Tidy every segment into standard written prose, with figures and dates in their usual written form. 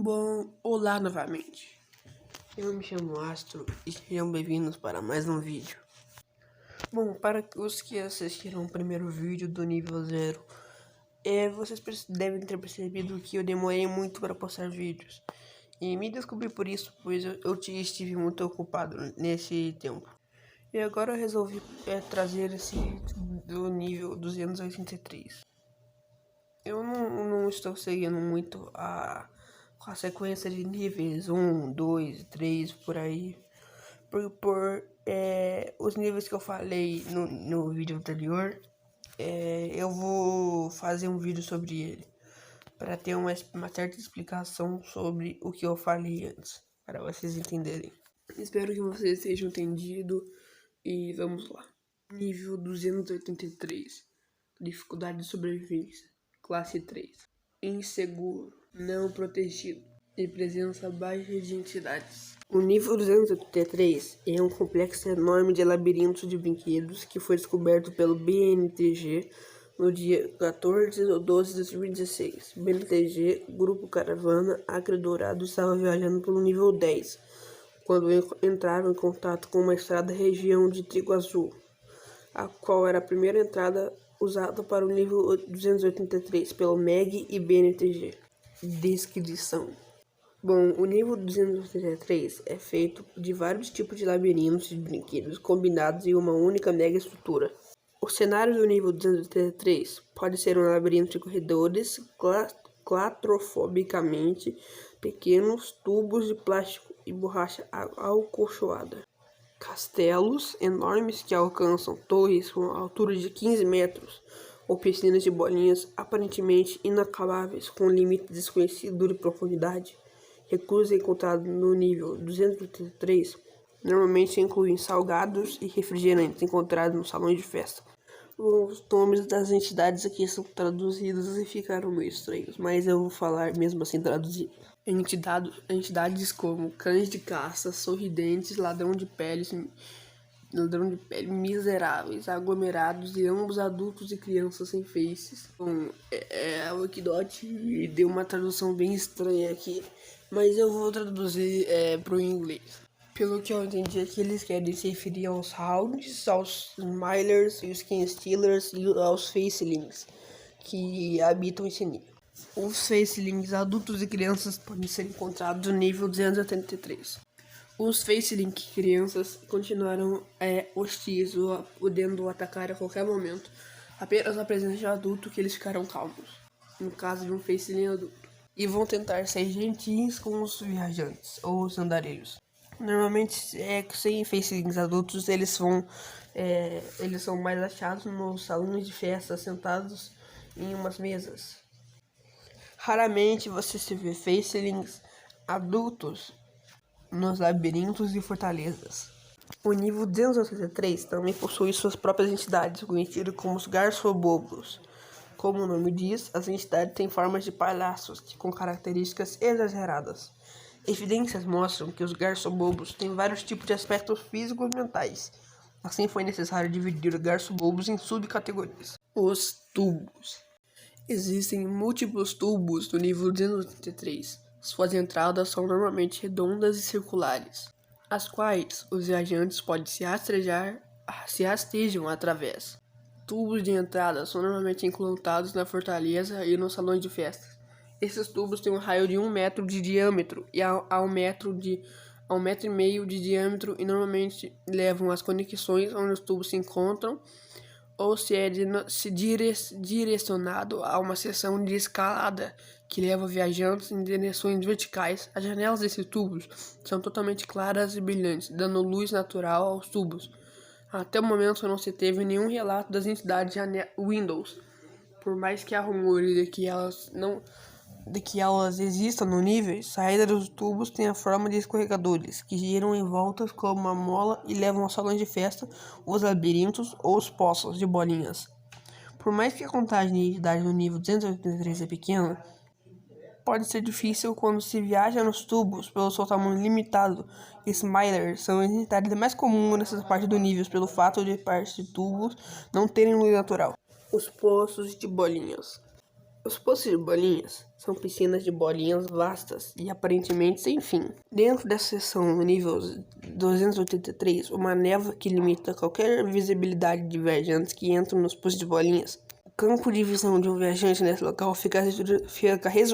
Bom, olá novamente. Eu me chamo Astro e sejam bem-vindos para mais um vídeo. Bom, para os que assistiram o primeiro vídeo do nível 0, vocês devem ter percebido que eu demorei muito para postar vídeos. E me desculpe por isso, pois eu estive muito ocupado nesse tempo. E agora eu resolvi trazer esse do nível 283. Eu não estou seguindo muito a sequência de níveis 1, 2, 3, por aí. Por os níveis que eu falei no vídeo anterior, eu vou fazer um vídeo sobre ele. Para ter uma certa explicação sobre o que eu falei antes. Para vocês entenderem. Espero que vocês tenham entendido. E vamos lá. Nível 283. Dificuldade de sobrevivência. Classe 3. Inseguro, não protegido e presença baixa de entidades. O nível 283 é um complexo enorme de labirintos de brinquedos que foi descoberto pelo BNTG no dia 14 de 12 de 2016. BNTG, Grupo Caravana Acre Dourado, estava viajando pelo nível 10, quando entraram em contato com uma estrada região de Trigo Azul, a qual era a primeira entrada usado para o nível 283 pelo MEG e BNTG. Descrição. Bom, o nível 283 é feito de vários tipos de labirintos de brinquedos combinados em uma única mega estrutura. O cenário do nível 283 pode ser um labirinto de corredores claustrofobicamente pequenos, tubos de plástico e borracha acolchoada. Castelos enormes que alcançam torres com altura de 15 metros, ou piscinas de bolinhas aparentemente inacabáveis com limite desconhecido de profundidade. Recursos encontrados no nível 283 normalmente incluem salgados e refrigerantes encontrados nos salões de festa. Os nomes das entidades aqui são traduzidos e ficaram meio estranhos, mas eu vou falar mesmo assim traduzido. Entidades como cães de caça, sorridentes, ladrão de pele, miseráveis, aglomerados e ambos adultos e crianças sem faces. Bom, a Wikidot deu uma tradução bem estranha aqui, mas eu vou traduzir pro inglês. Pelo que eu entendi aqui, eles querem se referir aos Hounds, aos Smilers, os Skin Stealers e aos Facelings, que habitam esse nível. Os Facelings adultos e crianças podem ser encontrados no nível 283. Os Faceling crianças continuaram hostis, podendo atacar a qualquer momento. Apenas na presença de adulto que eles ficaram calmos, no caso de um Faceling adulto. E vão tentar ser gentis com os viajantes, ou os andarilhos. Normalmente, sem Facelings adultos, eles são mais achados nos salões de festa, sentados em umas mesas. Raramente você se vê Facelings adultos nos labirintos e fortalezas. O nível 283 também possui suas próprias entidades, conhecidas como os Garçobobos. Como o nome diz, as entidades têm formas de palhaços com características exageradas. Evidências mostram que os Garçobobos têm vários tipos de aspectos físicos e mentais. Assim foi necessário dividir os Garçobobos em subcategorias. Os tubos. Existem múltiplos tubos no nível 283. Suas entradas são normalmente redondas e circulares, as quais os viajantes podem se rastejam através. Tubos de entrada são normalmente implantados na fortaleza e nos salões de festas. Esses tubos têm um raio de 1 metro de diâmetro e a 1 metro e meio de diâmetro e normalmente levam as conexões onde os tubos se encontram, ou se direcionado a uma seção de escalada que leva viajantes em direções verticais. As janelas desses tubos são totalmente claras e brilhantes, dando luz natural aos tubos. Até o momento não se teve nenhum relato das entidades Windows, por mais que há rumores de que elas existam no nível. A saída dos tubos tem a forma de escorregadores, que giram em voltas como uma mola e levam aos salões de festa, os labirintos ou os poços de bolinhas. Por mais que a contagem de entidades no nível 283 é pequena, pode ser difícil quando se viaja nos tubos pelo seu tamanho limitado. Smilers são as entidades mais comuns nessa parte do nível pelo fato de partes de tubos não terem luz natural. Os poços de bolinhas. Os poços de bolinhas são piscinas de bolinhas vastas e aparentemente sem fim. Dentro dessa seção, no nível 283, uma névoa que limita qualquer visibilidade de viajantes que entram nos poços de bolinhas. O campo de visão de um viajante nesse local fica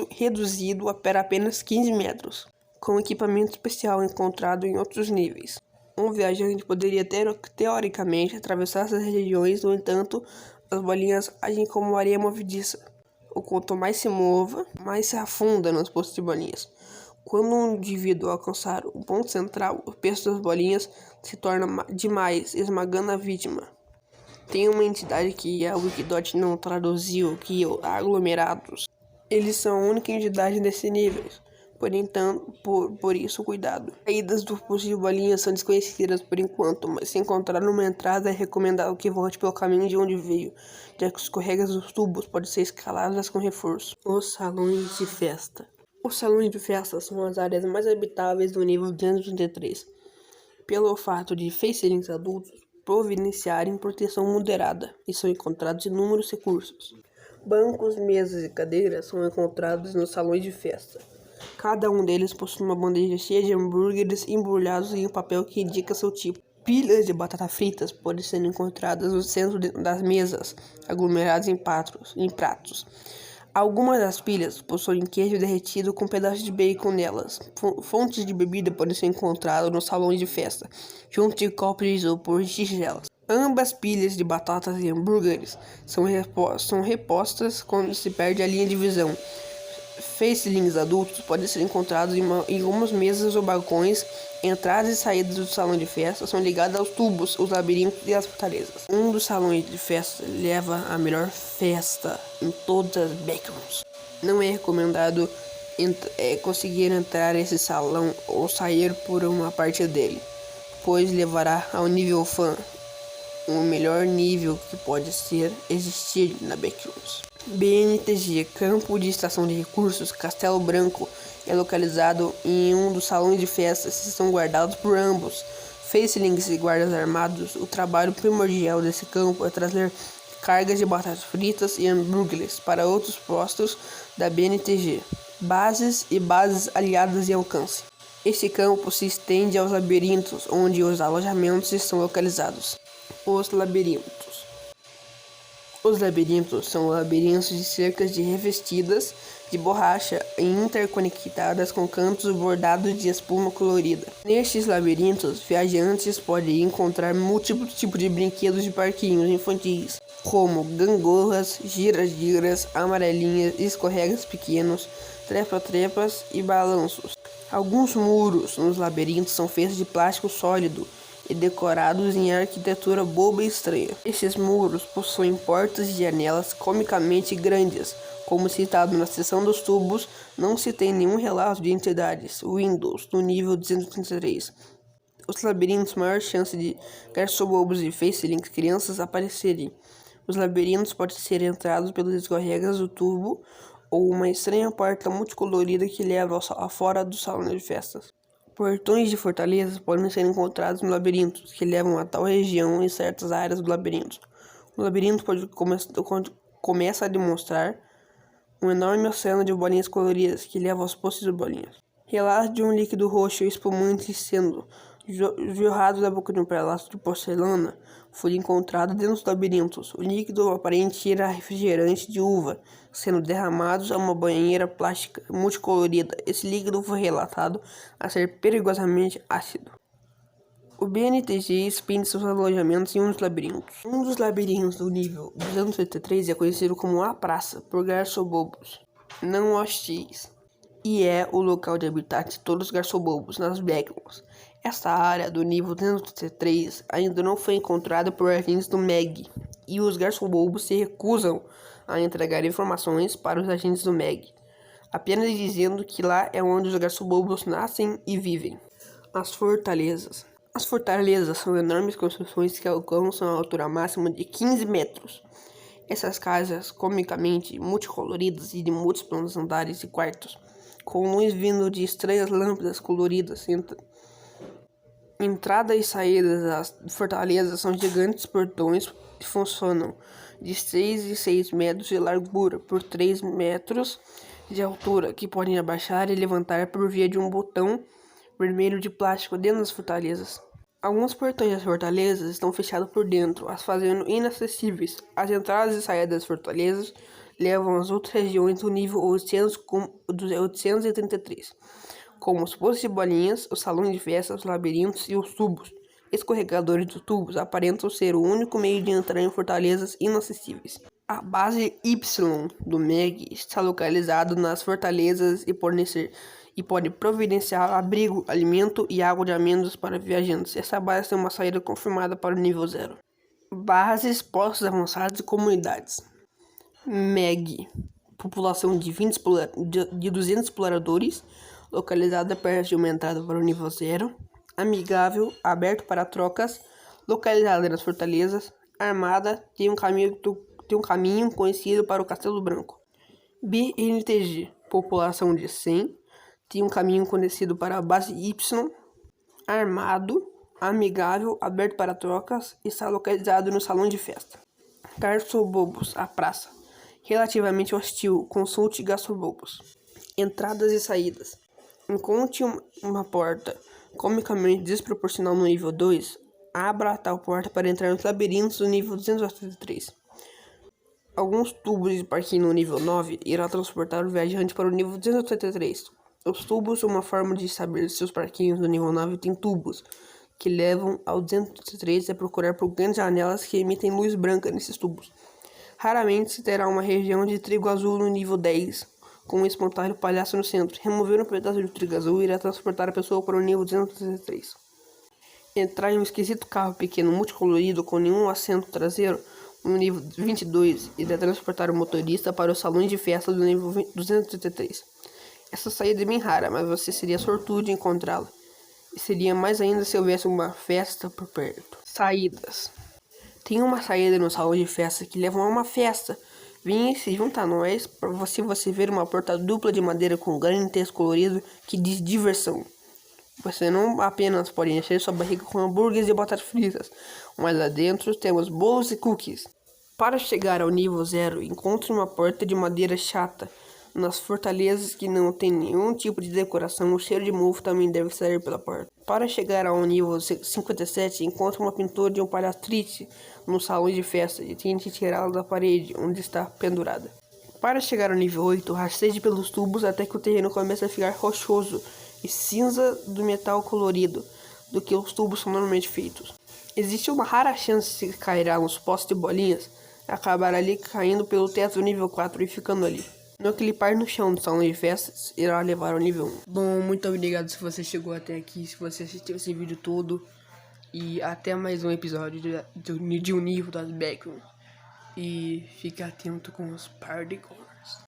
reduzido a apenas 15 metros, com equipamento especial encontrado em outros níveis. Um viajante poderia teoricamente atravessar essas regiões, no entanto, as bolinhas agem como areia movediça. O quanto mais se mova, mais se afunda nos poços de bolinhas. Quando um indivíduo alcançar o ponto central, o peso das bolinhas se torna demais, esmagando a vítima. Tem uma entidade que a Wikidot não traduziu, que é aglomerados. Eles são a única entidade desse nível. Por isso, cuidado. As saídas do poço de bolinhas são desconhecidas por enquanto, mas se encontrar uma entrada é recomendável que volte pelo caminho de onde veio, já que os escorregas dos tubos podem ser escaladas com reforço. Os salões de festa. Os salões de festa são as áreas mais habitáveis do nível 233, pelo fato de facelings adultos providenciarem proteção moderada, e são encontrados inúmeros recursos. Bancos, mesas e cadeiras são encontrados nos salões de festa. Cada um deles possui uma bandeja cheia de hambúrgueres embrulhados em um papel que indica seu tipo. Pilhas de batata fritas podem ser encontradas no centro das mesas, aglomeradas em pratos. Algumas das pilhas possuem queijo derretido com pedaços de bacon nelas. Fontes de bebida podem ser encontradas nos salões de festa, junto de copos de isopor e tigelas. Ambas pilhas de batatas e hambúrgueres são repostas quando se perde a linha de visão. Facelings adultos podem ser encontrados em algumas mesas ou balcões. Entradas e saídas do salão de festa são ligadas aos tubos, os labirintos e as fortalezas. Um dos salões de festa leva a melhor festa em todas as backrooms. Não é recomendado conseguir entrar nesse salão ou sair por uma parte dele, pois levará ao nível fã, o melhor nível que pode existir na backrooms. BNTG, Campo de Extração de Recursos, Castelo Branco, é localizado em um dos salões de festas e são guardados por ambos. Facelings e guardas armados. O trabalho primordial desse campo é trazer cargas de batatas fritas e hambúrgueres para outros postos da BNTG, bases e bases aliadas em alcance. Este campo se estende aos labirintos, onde os alojamentos estão localizados. Os labirintos. Os labirintos são labirintos de cercas revestidas de borracha e interconectadas com cantos bordados de espuma colorida. Nestes labirintos, viajantes podem encontrar múltiplos tipos de brinquedos de parquinhos infantis, como gangorras, giras, amarelinhas, escorregas pequenos, trepa-trepas e balanços. Alguns muros nos labirintos são feitos de plástico sólido e decorados em arquitetura boba e estranha. Estes muros possuem portas e janelas comicamente grandes. Como citado na seção dos tubos, não se tem nenhum relato de entidades Windows no nível 233. Os labirintos, maior chance de garçobobos e facelings crianças aparecerem. Os labirintos podem ser entrados pelos escorregas do tubo ou uma estranha porta multicolorida que leva a fora do salão de festas. Portões de fortalezas podem ser encontrados no labirinto, que levam a tal região em certas áreas do labirinto. O labirinto começa a demonstrar um enorme oceano de bolinhas coloridas que leva aos poços de bolinhas. Relato de um líquido roxo espumante sendo jorrado da boca de um pedaço de porcelana foi encontrado dentro dos labirintos. O líquido aparente era refrigerante de uva, sendo derramado a uma banheira plástica multicolorida. Esse líquido foi relatado a ser perigosamente ácido. O BNTG expande seus alojamentos em um dos labirintos. Um dos labirintos do nível 283 é conhecido como a Praça, por garçobobos não hostis, e é o local de habitat de todos os garçobobos nas backrooms. Esta área do nível 283 ainda não foi encontrada por agentes do MEG, e os garçobobos se recusam a entregar informações para os agentes do MEG, apenas dizendo que lá é onde os garçobobos nascem e vivem. As fortalezas. As fortalezas são enormes construções que alcançam a altura máxima de 15 metros. Essas casas, comicamente multicoloridas e de múltiplos andares e quartos, com luz vindo de estranhas lâmpadas coloridas. Entrada e saída das fortalezas são gigantes portões que funcionam de 6 e 6 metros de largura por 3 metros de altura, que podem abaixar e levantar por via de um botão vermelho de plástico dentro das fortalezas. Alguns portões das fortalezas estão fechados por dentro, as fazendo inacessíveis. As entradas e saídas das fortalezas levam às outras regiões do nível 833, como os poços de bolinhas, os salões de festas, os labirintos e os tubos. Escorregadores dos tubos aparentam ser o único meio de entrar em fortalezas inacessíveis. A base Y do MEG está localizada nas fortalezas e pode providenciar abrigo, alimento e água de amêndoas para viajantes. Essa base tem uma saída confirmada para o nível 0. Bases, postos avançados e comunidades. MEG, população de 200 exploradores, localizada perto de uma entrada para o nível 0. Amigável, aberto para trocas, localizada nas fortalezas. Armada, tem um caminho conhecido para o Castelo Branco. BNTG, população de 100, tem um caminho conhecido para a base Y. Armado, amigável, aberto para trocas, está localizado no salão de festa. Garçobobos, a praça, relativamente hostil, consulte Garçobobos. Entradas e saídas. Encontre uma porta comicamente desproporcional no nível 2, abra a tal porta para entrar nos labirintos do nível 283. Alguns tubos de parquinho no nível 9 irá transportar o viajante para o nível 283. Os tubos, uma forma de saber se os parquinhos do nível 9 têm tubos, que levam ao 283 é procurar por grandes janelas que emitem luz branca nesses tubos. Raramente se terá uma região de trigo azul no nível 10, com um espantalho palhaço no centro. Remover um pedaço de trigo azul irá transportar a pessoa para o nível 283. Entrar em um esquisito carro pequeno multicolorido com nenhum assento traseiro no nível 22 irá transportar o motorista para os salões de festa do nível 283. Essa saída é bem rara, mas você seria sortudo de encontrá-la. E seria mais ainda se houvesse uma festa por perto. Saídas. Tem uma saída no salão de festa que leva a uma festa. Venha e se junta a nós para você ver uma porta dupla de madeira com um grande texto colorido que diz diversão. Você não apenas pode encher sua barriga com hambúrgueres e batatas fritas, mas lá dentro temos bolos e cookies. Para chegar ao nível 0, encontre uma porta de madeira chata. Nas fortalezas que não tem nenhum tipo de decoração, o cheiro de mofo também deve sair pela porta. Para chegar ao nível 57, encontre uma pintura de um palhaço triste no salão de festa e tente tirá-la da parede onde está pendurada. Para chegar ao nível 8, rasteje pelos tubos até que o terreno comece a ficar rochoso e cinza do metal colorido do que os tubos são normalmente feitos. Existe uma rara chance de cairá nos postes de bolinhas e acabar ali caindo pelo teto do nível 4 e ficando ali. No clipar no chão do salão de festas, irá levar ao nível 1. Bom, muito obrigado se você chegou até aqui, se você assistiu esse vídeo todo. E até mais um episódio de um nível das Backrooms. E fique atento com os Party Gold.